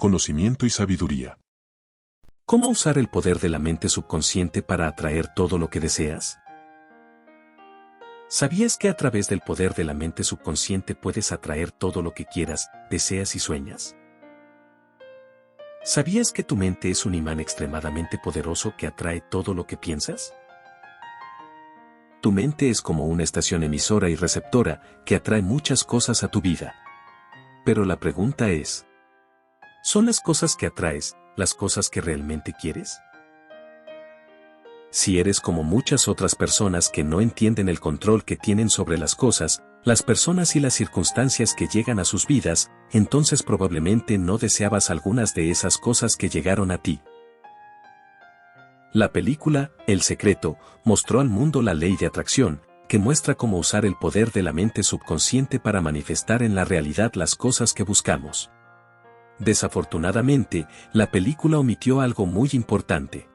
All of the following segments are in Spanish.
conocimiento y sabiduría. ¿Cómo usar el poder de la mente subconsciente para atraer todo lo que deseas? ¿Sabías que a través del poder de la mente subconsciente puedes atraer todo lo que quieras, deseas y sueñas? ¿Sabías que tu mente es un imán extremadamente poderoso que atrae todo lo que piensas? Tu mente es como una estación emisora y receptora que atrae muchas cosas a tu vida. Pero la pregunta es, ¿son las cosas que atraes las cosas que realmente quieres? Si eres como muchas otras personas que no entienden el control que tienen sobre las cosas, las personas y las circunstancias que llegan a sus vidas, entonces probablemente no deseabas algunas de esas cosas que llegaron a ti. La película, El Secreto, mostró al mundo la ley de atracción, que muestra cómo usar el poder de la mente subconsciente para manifestar en la realidad las cosas que buscamos. Desafortunadamente, la película omitió algo muy importante.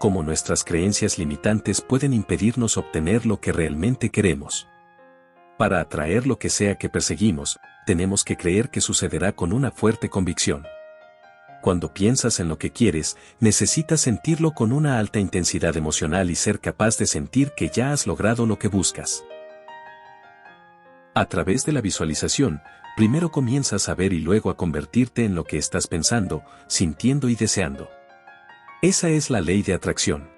Cómo nuestras creencias limitantes pueden impedirnos obtener lo que realmente queremos. Para atraer lo que sea que perseguimos, tenemos que creer que sucederá con una fuerte convicción. Cuando piensas en lo que quieres, necesitas sentirlo con una alta intensidad emocional y ser capaz de sentir que ya has logrado lo que buscas. A través de la visualización, primero comienzas a ver y luego a convertirte en lo que estás pensando, sintiendo y deseando. Esa es la ley de atracción.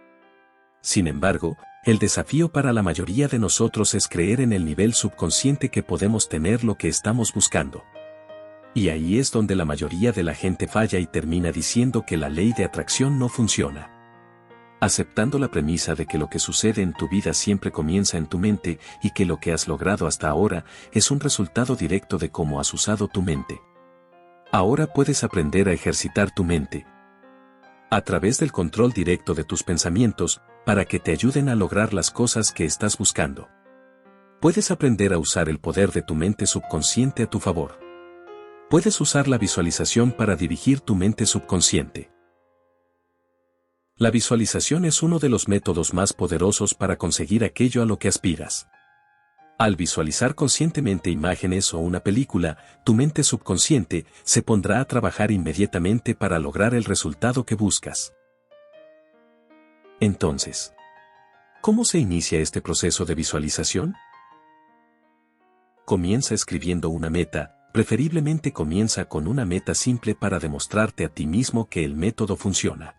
Sin embargo, el desafío para la mayoría de nosotros es creer en el nivel subconsciente que podemos tener lo que estamos buscando. Y ahí es donde la mayoría de la gente falla y termina diciendo que la ley de atracción no funciona. Aceptando la premisa de que lo que sucede en tu vida siempre comienza en tu mente y que lo que has logrado hasta ahora es un resultado directo de cómo has usado tu mente. Ahora puedes aprender a ejercitar tu mente a través del control directo de tus pensamientos para que te ayuden a lograr las cosas que estás buscando. Puedes aprender a usar el poder de tu mente subconsciente a tu favor. Puedes usar la visualización para dirigir tu mente subconsciente. La visualización es uno de los métodos más poderosos para conseguir aquello a lo que aspiras. Al visualizar conscientemente imágenes o una película, tu mente subconsciente se pondrá a trabajar inmediatamente para lograr el resultado que buscas. Entonces, ¿cómo se inicia este proceso de visualización? Comienza escribiendo una meta. Preferiblemente comienza con una meta simple para demostrarte a ti mismo que el método funciona.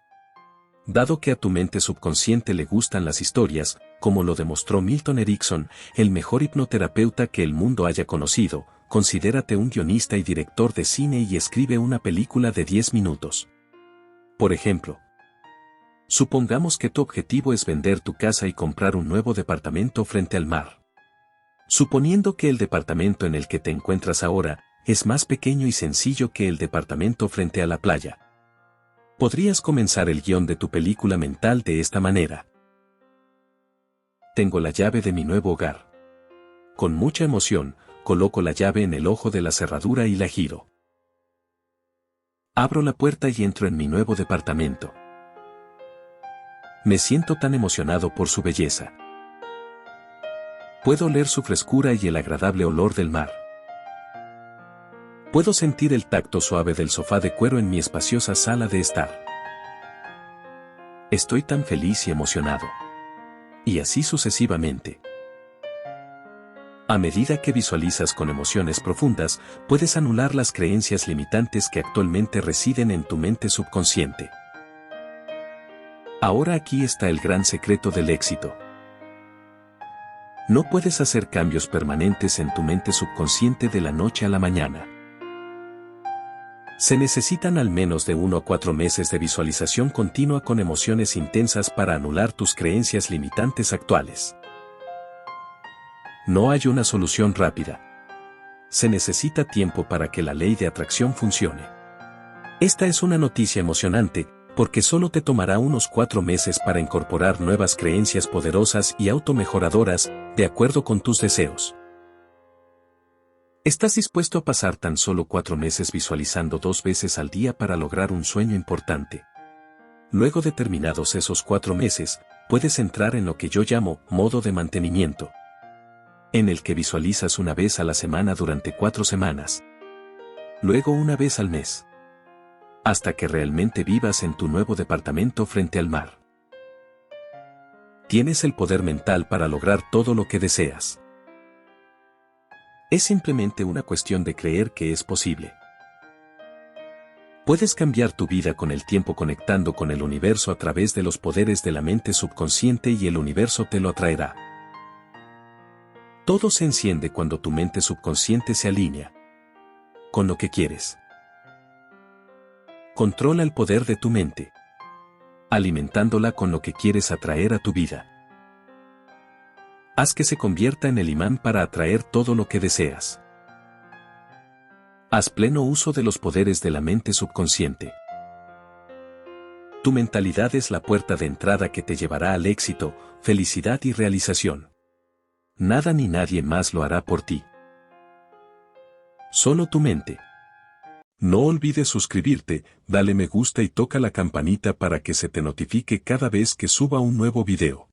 Dado que a tu mente subconsciente le gustan las historias, como lo demostró Milton Erickson, el mejor hipnoterapeuta que el mundo haya conocido, considérate un guionista y director de cine y escribe una película de 10 minutos. Por ejemplo, supongamos que tu objetivo es vender tu casa y comprar un nuevo departamento frente al mar. Suponiendo que el departamento en el que te encuentras ahora es más pequeño y sencillo que el departamento frente a la playa. Podrías comenzar el guión de tu película mental de esta manera. Tengo la llave de mi nuevo hogar. Con mucha emoción, coloco la llave en el ojo de la cerradura y la giro. Abro la puerta y entro en mi nuevo departamento. Me siento tan emocionado por su belleza. Puedo oler su frescura y el agradable olor del mar. Puedo sentir el tacto suave del sofá de cuero en mi espaciosa sala de estar. Estoy tan feliz y emocionado. Y así sucesivamente. A medida que visualizas con emociones profundas, puedes anular las creencias limitantes que actualmente residen en tu mente subconsciente. Ahora aquí está el gran secreto del éxito. No puedes hacer cambios permanentes en tu mente subconsciente de la noche a la mañana. Se necesitan al menos de 1 a 4 meses de visualización continua con emociones intensas para anular tus creencias limitantes actuales. No hay una solución rápida. Se necesita tiempo para que la ley de atracción funcione. Esta es una noticia emocionante, porque solo te tomará unos 4 meses para incorporar nuevas creencias poderosas y automejoradoras, de acuerdo con tus deseos. ¿Estás dispuesto a pasar tan solo 4 meses visualizando 2 veces al día para lograr un sueño importante? Luego de terminados esos 4 meses, puedes entrar en lo que yo llamo modo de mantenimiento, en el que visualizas una vez a la semana durante 4 semanas. luego una vez al mes. Hasta que realmente vivas en tu nuevo departamento frente al mar. Tienes el poder mental para lograr todo lo que deseas. Es simplemente una cuestión de creer que es posible. Puedes cambiar tu vida con el tiempo conectando con el universo a través de los poderes de la mente subconsciente y el universo te lo atraerá. Todo se enciende cuando tu mente subconsciente se alinea con lo que quieres. Controla el poder de tu mente, alimentándola con lo que quieres atraer a tu vida. Haz que se convierta en el imán para atraer todo lo que deseas. Haz pleno uso de los poderes de la mente subconsciente. Tu mentalidad es la puerta de entrada que te llevará al éxito, felicidad y realización. Nada ni nadie más lo hará por ti. Solo tu mente. No olvides suscribirte, dale me gusta y toca la campanita para que se te notifique cada vez que suba un nuevo video.